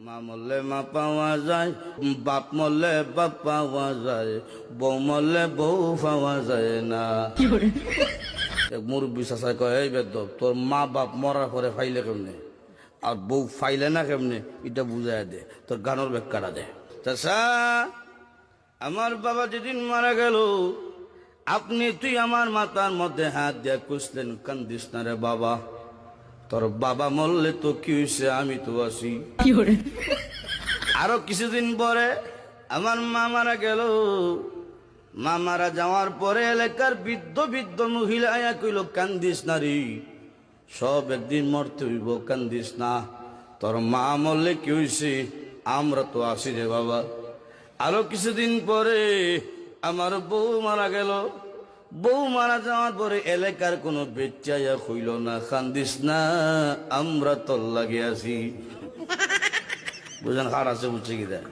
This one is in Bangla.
মা মরলে মা পাওয়া যায়, বাপ মরলে বাপ পাওয়া যায়, বউ মরলে বউ পাওয়া যায় না। এক মুরব্বী চাষায় কয়, এই বেদব তোর মা বাপ মরার পরে ফাইলে কেমনে আর বউ ফাইলে না কেমনে, এটা বুঝাই দে, তোর গানোর ব্যাখ্যাটা দে। চাষা, আমার বাবা যেদিন মারা গেল তুই আমার মাথার মধ্যে হাত দিয়ে কুসলেন, কান্দিস না রে বাবা, তোর বাবা মরলে তো কি হয়েছে, আমি তো আছি। আরো কিছুদিন পরে আমার মা মারা গেল। মা মারা যাওয়ার পরে এলাকার বৃদ্ধ বৃদ্ধ মহিলা আয়া কইল, কান্দিস না রে, সব একদিন মরতে হইব, কান্দিস না, তোর মা মরলে কি হয়েছে, আমরা তো আছি রে বাবা। আরো কিছুদিন পরে আমার বউ মারা গেল। বউ মারা যাওয়ার পরে এলাকার কোনো বেচাইয়া হইল না, কান্দিস না, আমরা তোর লাগে আছি। বুঝলেন, হার আছে বুঝছে কি দেয়।